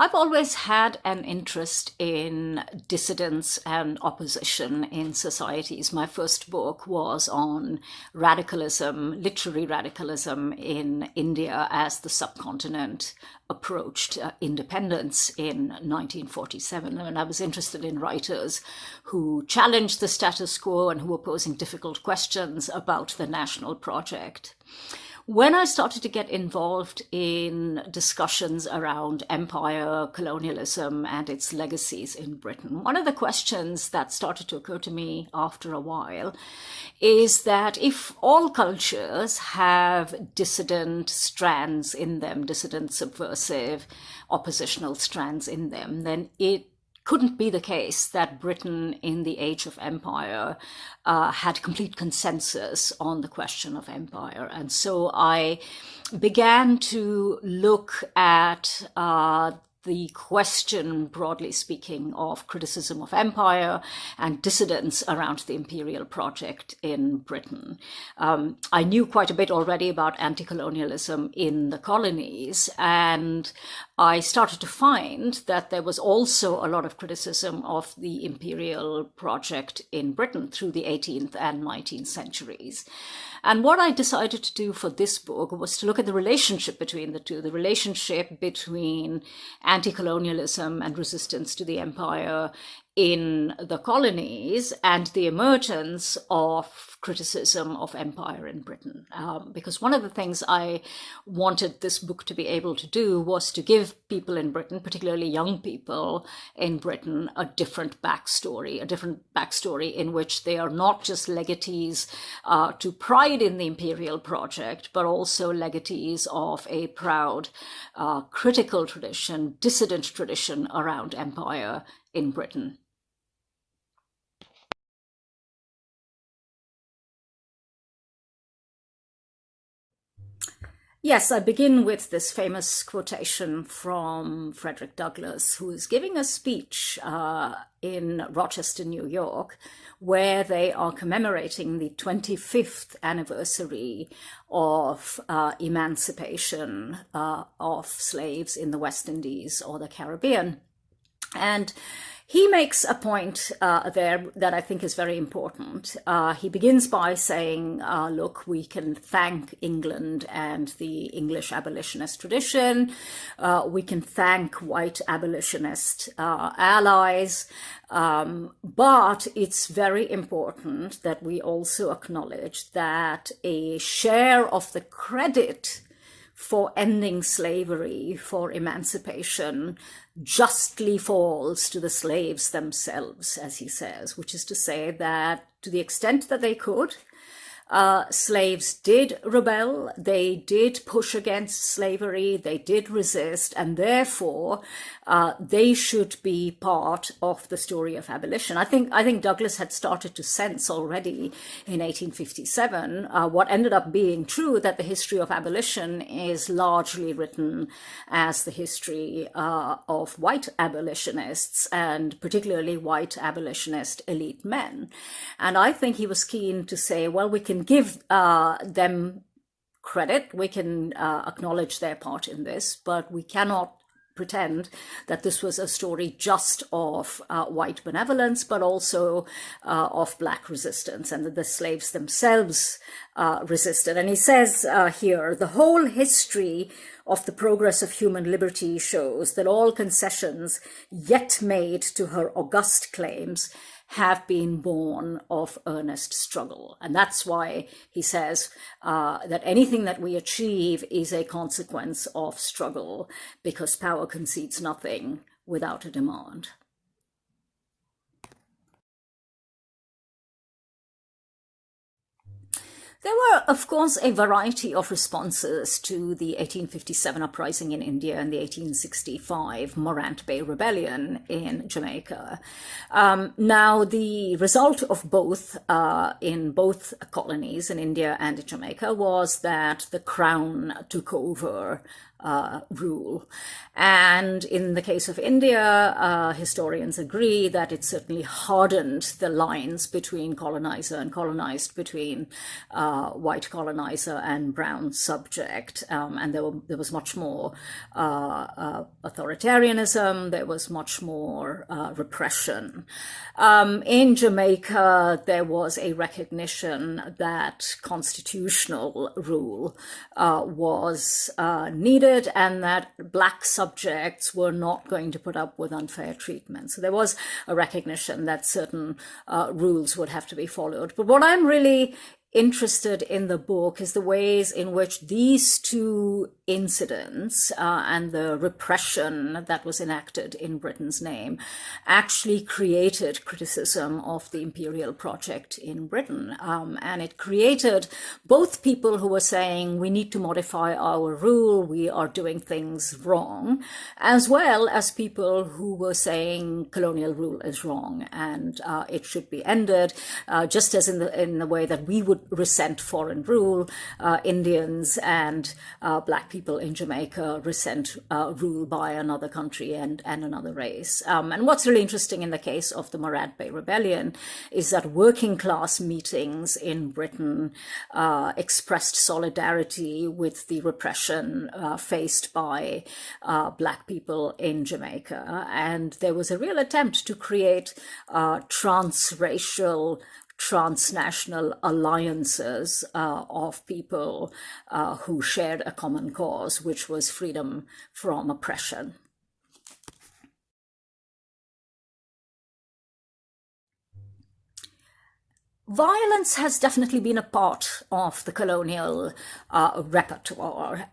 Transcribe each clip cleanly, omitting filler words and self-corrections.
I've always had an interest in dissidence and opposition in societies. My first book was on radicalism, literary radicalism in India as the subcontinent approached independence in 1947. And I was interested in writers who challenged the status quo and who were posing difficult questions about the national project. When I started to get involved in discussions around empire, colonialism, and its legacies in Britain, one of the questions that started to occur to me after a while is that if all cultures have dissident strands in them, dissident, subversive, oppositional strands in them, then it couldn't be the case that Britain in the age of empire had complete consensus on the question of empire. And so I began to look at the question, broadly speaking, of criticism of empire and dissidence around the imperial project in Britain. I knew quite a bit already about anti-colonialism in the colonies, and I started to find that there was also a lot of criticism of the imperial project in Britain through the 18th and 19th centuries. And what I decided to do for this book was to look at the relationship between the two, the relationship between anti-colonialism and resistance to the empire in the colonies and the emergence of criticism of empire in Britain. Because one of the things I wanted this book to be able to do was to give people in Britain, particularly young people in Britain, a different backstory in which they are not just legatees to pride in the imperial project, but also legatees of a proud critical tradition, dissident tradition around empire in Britain. Yes, I begin with this famous quotation from Frederick Douglass, who is giving a speech in Rochester, New York, where they are commemorating the 25th anniversary of emancipation of slaves in the West Indies or the Caribbean. And he makes a point there that I think is very important. He begins by saying, look, we can thank England and the English abolitionist tradition. We can thank white abolitionist allies. But it's very important that we also acknowledge that a share of the credit for ending slavery, for emancipation, justly falls to the slaves themselves, as he says, which is to say that to the extent that they could, slaves did rebel, they did push against slavery, they did resist, and therefore they should be part of the story of abolition. I think Douglass had started to sense already in 1857 what ended up being true, that the history of abolition is largely written as the history of white abolitionists, and particularly white abolitionist elite men. And I think he was keen to say, well, we can give them credit, we can acknowledge their part in this, but we cannot pretend that this was a story just of white benevolence, but also of black resistance, and that the slaves themselves resisted. And he says here, the whole history of the progress of human liberty shows that all concessions yet made to her august claims have been born of earnest struggle. And that's why he says that anything that we achieve is a consequence of struggle, because power concedes nothing without a demand. There were, of course, a variety of responses to the 1857 uprising in India and the 1865 Morant Bay Rebellion in Jamaica. Now, the result of both in both colonies, in India and in Jamaica, was that the Crown took over rule. And in the case of India, historians agree that it certainly hardened the lines between colonizer and colonized, between white colonizer and brown subject. And there was much more authoritarianism, there was much more repression. In Jamaica, there was a recognition that constitutional rule was needed, and that black subjects were not going to put up with unfair treatment. So there was a recognition that certain rules would have to be followed. But what I'm really interested in the book is the ways in which these two incidents and the repression that was enacted in Britain's name actually created criticism of the imperial project in Britain. And it created both people who were saying we need to modify our rule, we are doing things wrong, as well as people who were saying colonial rule is wrong and it should be ended, just as in the way that we would resent foreign rule, Indians and black people in Jamaica resent rule by another country and another race. And what's really interesting in the case of the Morat Bay Rebellion is that working class meetings in Britain expressed solidarity with the repression faced by black people in Jamaica. And there was a real attempt to create transracial, transnational alliances of people who shared a common cause, which was freedom from oppression. Violence has definitely been a part of the colonial repertoire.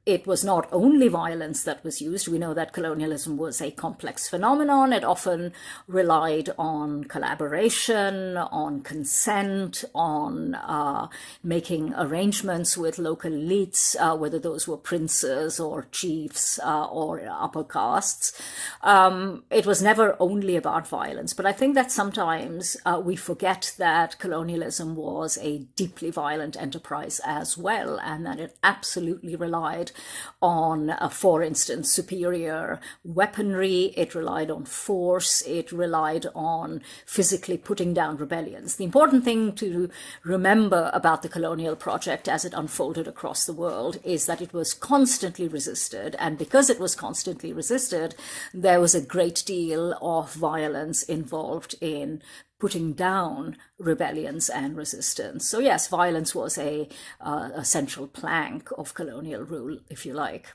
It was not only violence that was used. We know that colonialism was a complex phenomenon. It often relied on collaboration, on consent, on making arrangements with local elites, whether those were princes or chiefs or upper castes. It was never only about violence, but I think that sometimes we forget that colonialism was a deeply violent enterprise as well, and that it absolutely relied on, for instance, superior weaponry, it relied on force, it relied on physically putting down rebellions. The important thing to remember about the colonial project as it unfolded across the world is that it was constantly resisted, and because it was constantly resisted, there was a great deal of violence involved in putting down rebellions and resistance. So yes, violence was a central plank of colonial rule, if you like.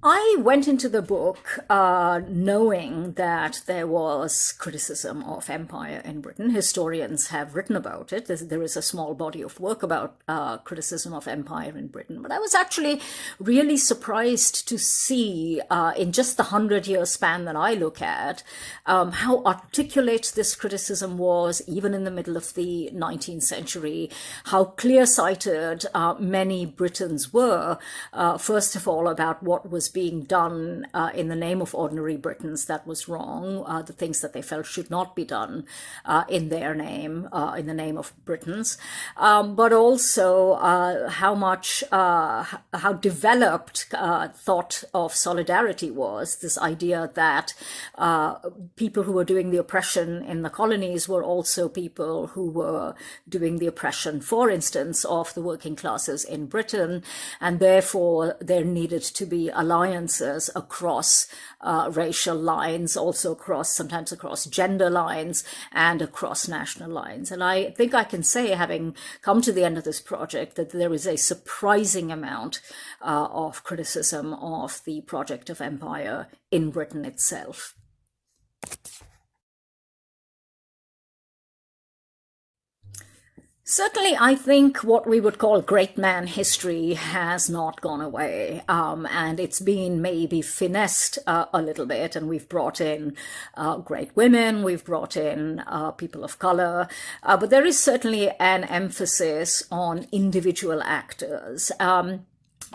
I went into the book knowing that there was criticism of empire in Britain. Historians have written about it. There is a small body of work about criticism of empire in Britain. But I was actually really surprised to see, in just the 100-year span that I look at, how articulate this criticism was, even in the middle of the 19th century, how clear-sighted many Britons were, first of all, about what was being done in the name of ordinary Britons that was wrong, the things that they felt should not be done in their name, in the name of Britons, but also how developed thought of solidarity was, this idea that people who were doing the oppression in the colonies were also people who were doing the oppression, for instance, of the working classes in Britain, and therefore there needed to be alliances across racial lines, also sometimes across gender lines and across national lines. And I think I can say, having come to the end of this project, that there is a surprising amount of criticism of the project of empire in Britain itself. Certainly, I think what we would call great man history has not gone away, and it's been maybe finessed a little bit, and we've brought in great women, we've brought in people of color, but there is certainly an emphasis on individual actors.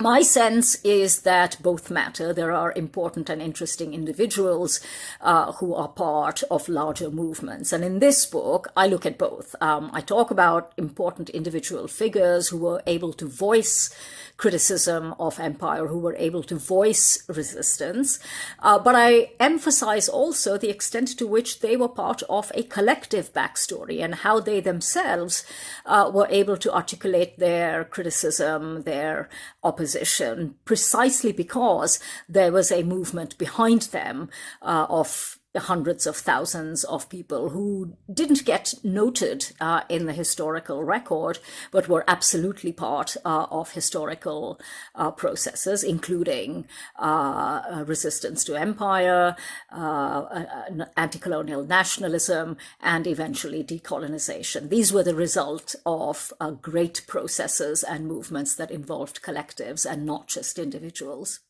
My sense is that both matter. There are important and interesting individuals who are part of larger movements. And in this book, I look at both. I talk about important individual figures who were able to voice criticism of empire, who were able to voice resistance. But I emphasize also the extent to which they were part of a collective backstory and how they themselves were able to articulate their criticism, their opposition, precisely because there was a movement behind them of hundreds of thousands of people who didn't get noted in the historical record, but were absolutely part of historical processes, including resistance to empire, anti-colonial nationalism, and eventually decolonization. These were the result of great processes and movements that involved collectives and not just individuals.